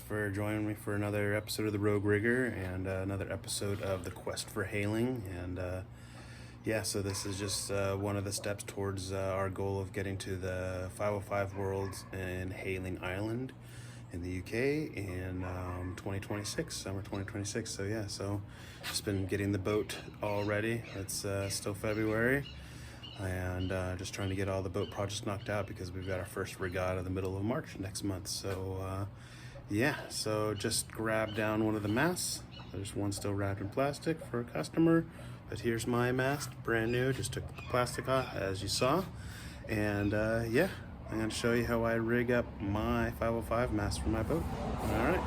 for joining me for another episode of the Rogue Rigger and another episode of the Quest for Hayling. And yeah, so this is just one of the steps towards our goal of getting to the 505 Worlds in Hayling Island in the UK in 2026, summer 2026. So yeah, so just been getting the boat all ready. It's still February, and just trying to get all the boat projects knocked out because we've got our first regatta in the middle of March next month. So yeah, so just grabbed down one of the masts. There's one still wrapped in plastic for a customer, but here's my mast, brand new. Just took the plastic off, as you saw. And yeah, I'm going to show you how I rig up my 505 mast for my boat. All right.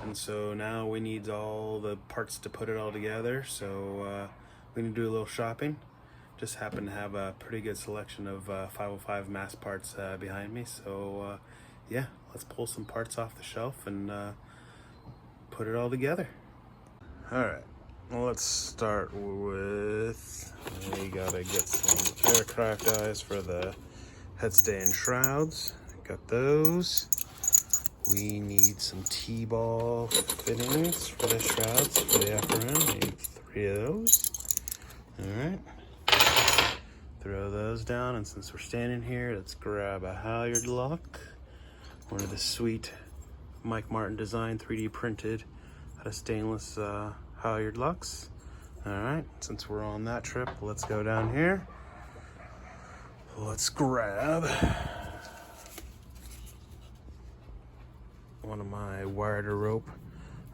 And so now we need all the parts to put it all together. So we need to do a little shopping. Just happen to have a pretty good selection of 505 mast parts behind me. So yeah, let's pull some parts off the shelf and put it all together. All right, well, let's start with, we gotta get some aircraft eyes for the headstay and shrouds. Got those. We need some T-ball fittings for the shrouds for the upper end. We need 3 of those. All right. Throw those down, and since we're standing here, let's grab a halyard lock. One of the sweet Mike Martin design 3D printed out of stainless halyard locks. All right, since we're on that trip, let's go down here. Let's grab one of my wired rope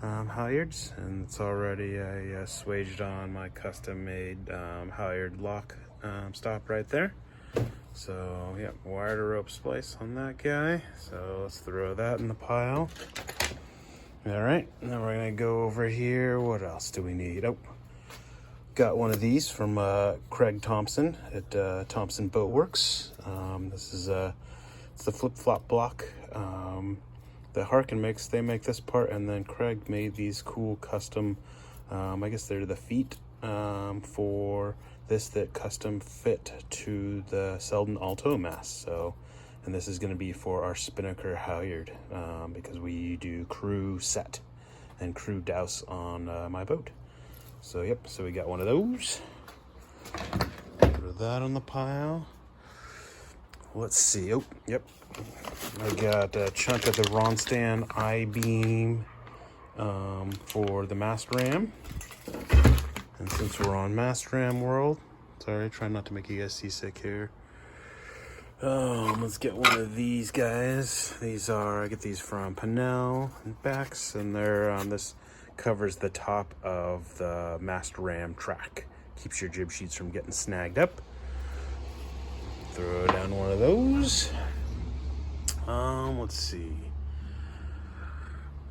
halyards, and it's already a swaged on my custom made halyard lock stop right there. So yeah, wired rope splice on that guy. So let's throw that in the pile. All right, now we're gonna go over here. What else do we need? Oh, got one of these from Craig Thompson at Thompson Boat Works. This is it's the flip-flop block that Harkin makes. They make this part, and then Craig made these cool custom, I guess they're the feet for this that custom fit to the Selden Alto mast. So, and this is going to be for our spinnaker halyard because we do crew set and crew douse on my boat. So yep, so we got one of those. Put that on the pile. Let's see. Oh, yep. I got a chunk of the Ronstan I-beam for the mast ram. And since we're on mast ram world, sorry, trying not to make you guys seasick here. Let's get one of these guys. I get these from Pinnell and Bax, and they're this covers the top of the mast ram track. Keeps your jib sheets from getting snagged up. Throw down one of those. Let's see.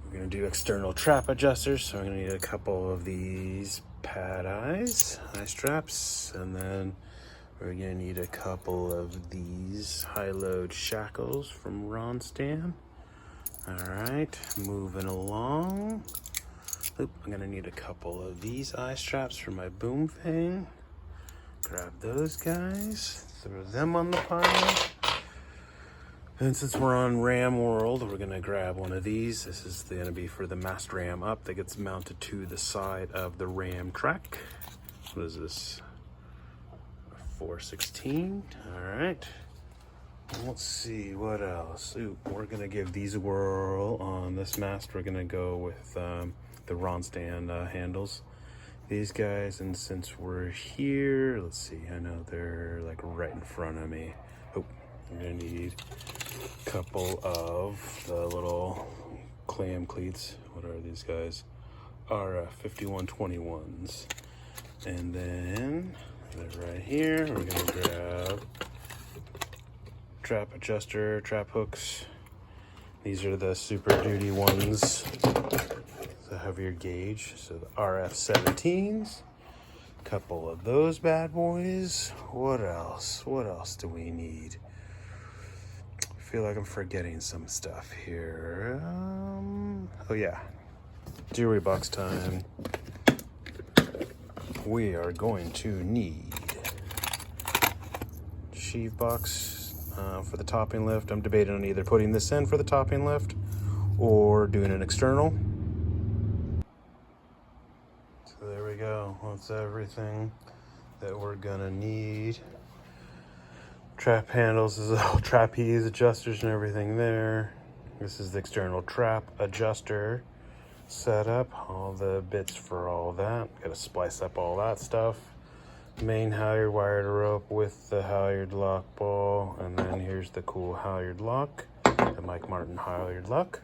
We're gonna do external trap adjusters, so I'm gonna need a couple of these pad eye straps, and then we're gonna need a couple of these high load shackles from Ronstan. All right, moving along. Oop, I'm gonna need a couple of these eye straps for my boom thing. Grab those guys, throw them on the pile. And since we're on ram world, we're gonna grab one of these. This is gonna be for the mast ram up that gets mounted to the side of the ram track. What is this? 416. All right. Let's see what else. Ooh, we're gonna give these a whirl on this mast. We're gonna go with the Ronstan handles. These guys, and since we're here, let's see. I know they're like right in front of me. Oh, I'm gonna need a couple of the little clam cleats. What are these guys? RF 5121s. And then they're right here. We're gonna grab trap adjuster, trap hooks. These are the Super Duty ones, the heavier gauge. So the RF 17s. Couple of those bad boys. What else? What else do we need? I feel like I'm forgetting some stuff here. Oh yeah, jewelry box time. We are going to need sheave box for the topping lift. I'm debating on either putting this in for the topping lift or doing an external. So there we go. That's everything that we're gonna need. Trap handles is all trapeze adjusters and everything there. This is the external trap adjuster setup. All the bits for all that. Gotta splice up all that stuff. Main halyard wired rope with the halyard lock ball, and then here's the cool halyard lock, the Mike Martin halyard lock.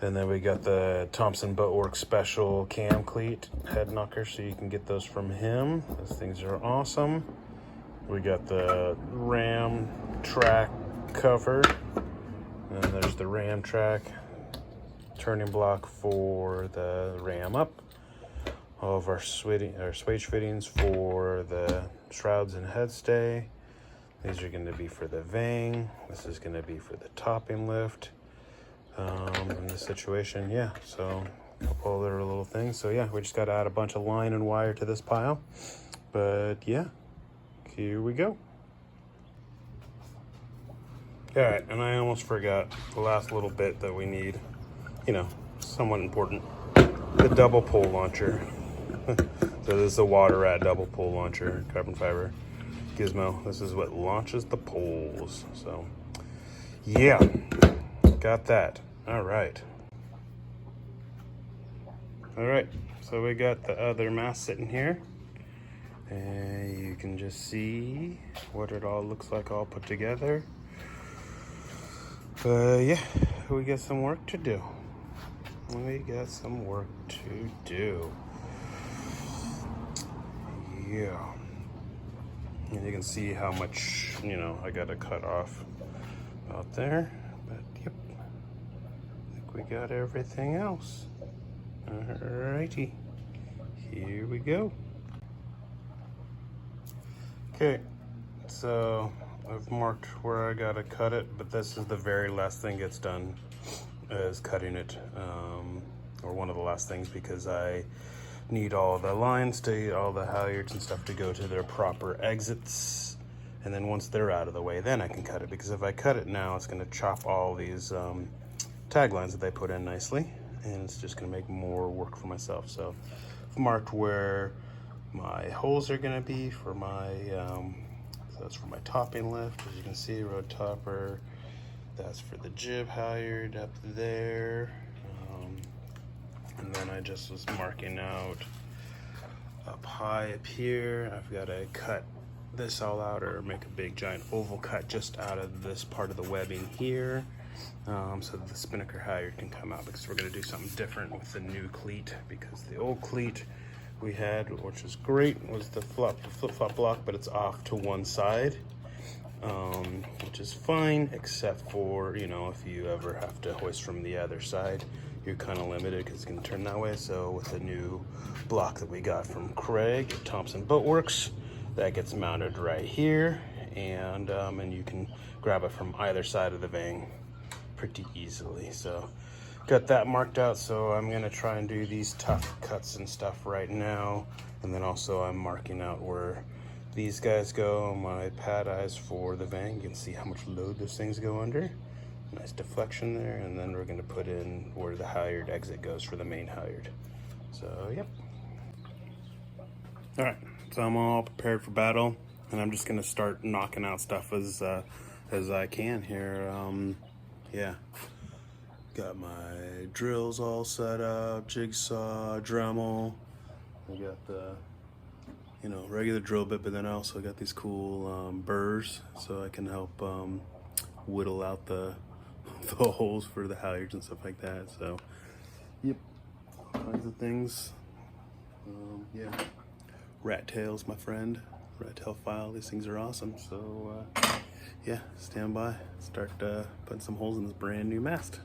And then we got the Thompson Boatworks special cam cleat head knocker, so you can get those from him. Those things are awesome. We got the ram track cover, and there's the ram track turning block for the ram up. All of our swage fittings for the shrouds and headstay. These are going to be for the vang. This is going to be for the topping lift. In this situation, yeah, so a couple other little things. So yeah, we just got to add a bunch of line and wire to this pile. But yeah, here we go. All right, and I almost forgot the last little bit that we need, you know, somewhat important. The double pole launcher. So this is a water rat double pole launcher, carbon fiber gizmo. This is what launches the poles. So yeah, got that. All right, so we got the other mast sitting here, and you can just see what it all looks like all put together. Yeah, we got some work to do. Yeah, and you can see how much, you know, I gotta cut off out there, but yep, I think we got everything else. Alrighty, here we go. Okay, so I've marked where I gotta cut it, but this is the very last thing gets done, is cutting it, or one of the last things, because I need all the lines to, all the halyards and stuff to go to their proper exits, and then once they're out of the way, then I can cut it, because if I cut it now, it's gonna chop all these tag lines that they put in nicely, and it's just gonna make more work for myself. So I've marked where my holes are gonna be for my, so that's for my topping lift, as you can see, road topper. That's for the jib halyard up there. And then I just was marking out up high up here. I've got to cut this all out, or make a big giant oval cut just out of this part of the webbing here, so that the spinnaker halyard can come out, because we're going to do something different with the new cleat, because the old cleat we had, which was great, was the flip-flop block, but it's off to one side, which is fine, except for, you know, if you ever have to hoist from the other side, you're kind of limited because it's going to turn that way. So with the new block that we got from Craig at Thompson Boatworks, that gets mounted right here, and you can grab it from either side of the vang pretty easily. So got that marked out, so I'm going to try and do these tough cuts and stuff right now, and then also I'm marking out where these guys go, my pad eyes for the vang. You can see how much load those things go under. Nice deflection there, and then we're going to put in where the halyard exit goes for the main halyard. So yep. All right, so I'm all prepared for battle, and I'm just going to start knocking out stuff as I can here. Yeah, got my drills all set up, jigsaw, Dremel. I got the, you know, regular drill bit, but then I also got these cool burrs, so I can help whittle out the holes for the halyards and stuff like that. So yep, all kinds of things. Yeah, rat tails, my friend, rat tail file. These things are awesome. So yeah, stand by, start putting some holes in this brand new mast.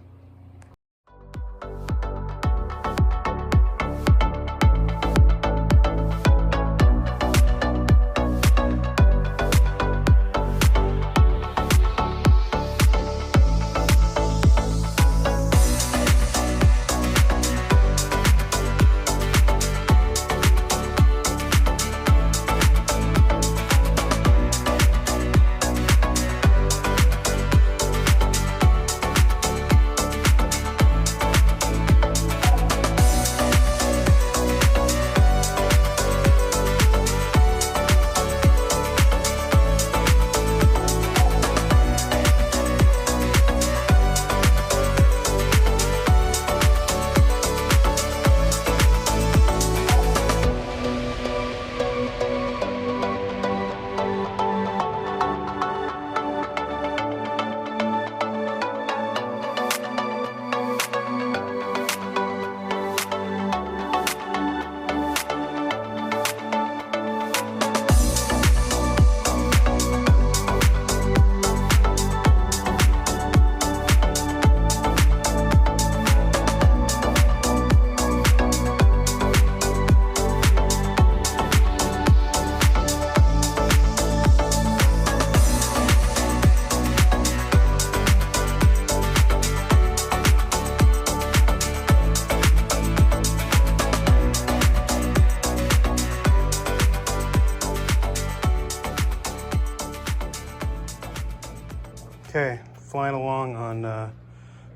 on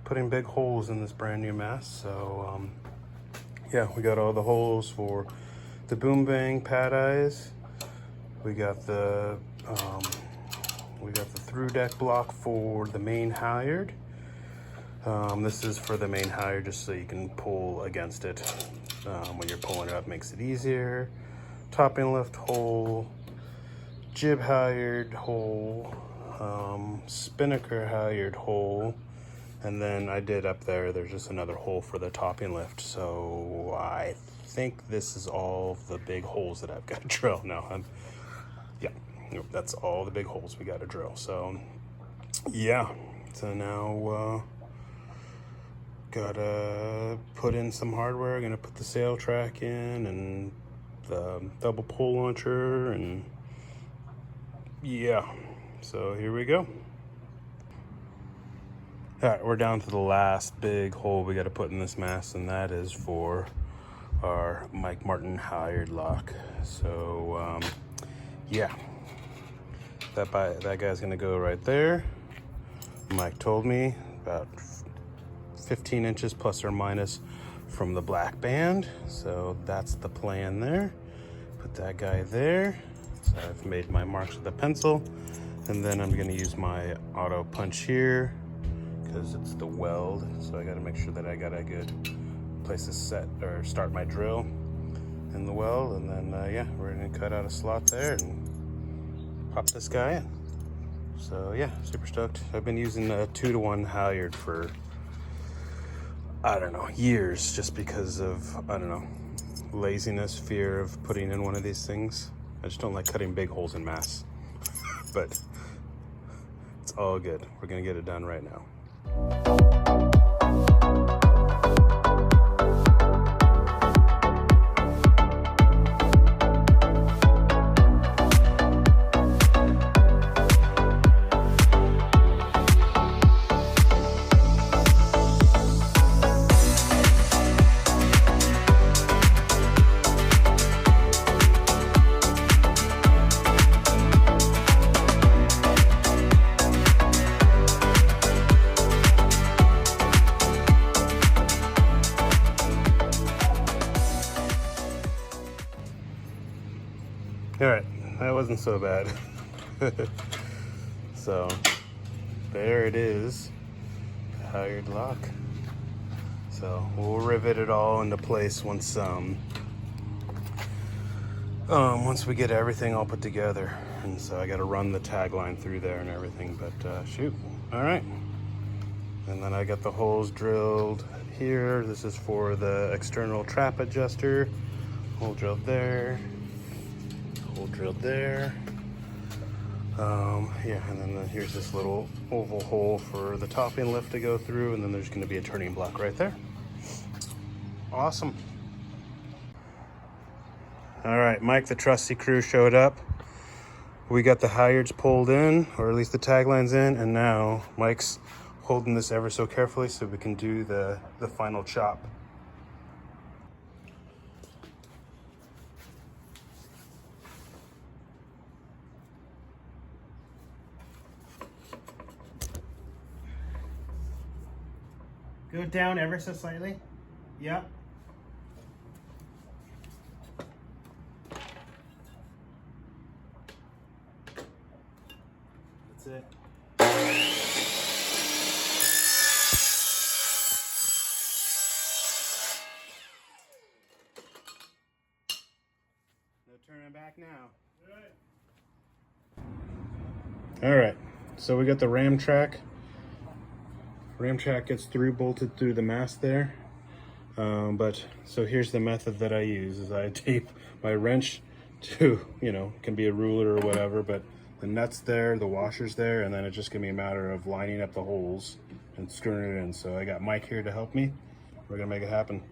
putting big holes in this brand new mast. So yeah, we got all the holes for the boom bang pad eyes. We got the through deck block for the main halyard. This is for the main halyard, just so you can pull against it when you're pulling it up, makes it easier. Topping lift hole, jib halyard hole, spinnaker halyard hole, and then I did up there's just another hole for the topping lift. So I think this is all the big holes that I've got to drill now. Yeah, that's all the big holes we got to drill. So yeah, so now gotta put in some hardware. Gonna put the sail track in and the double pole launcher, and yeah, so here we go. All right, we're down to the last big hole we got to put in this mast, and that is for our Mike Martin halyard lock. So yeah, that guy's gonna go right there. Mike told me about 15 inches plus or minus from the black band, so that's the plan there. Put that guy there. So I've made my marks with a pencil, and then I'm gonna use my auto punch here because it's the weld, so I gotta make sure that I got a good place to set or start my drill in the weld, and then yeah, we're gonna cut out a slot there and pop this guy in. So yeah, super stoked. I've been using a 2-to-1 halyard for, I don't know, years, just because of, I don't know, laziness, fear of putting in one of these things. I just don't like cutting big holes in masts. But it's all good. We're gonna get it done right now. All right, that wasn't so bad. So there it is, the halyard lock. So we'll rivet it all into place once we get everything all put together. And so I got to run the tagline through there and everything, but shoot. All right. And then I got the holes drilled here. This is for the external trap adjuster. Hole drilled there. Hole drilled there. Yeah, and then here's this little oval hole for the topping lift to go through, and then there's going to be a turning block right there. Awesome. All right, Mike, the trusty crew showed up. We got the halyards pulled in, or at least the taglines in, and now Mike's holding this ever so carefully so we can do the final chop. Go down ever so slightly. Yep. That's it. No turning back now. All right, so we got the ram track. Ram track gets bolted through the mast there. But so here's the method that I use: is I tape my wrench to, can be a ruler or whatever, but the nut's there, the washer's there, and then it's just gonna be a matter of lining up the holes and screwing it in. So I got Mike here to help me. We're gonna make it happen.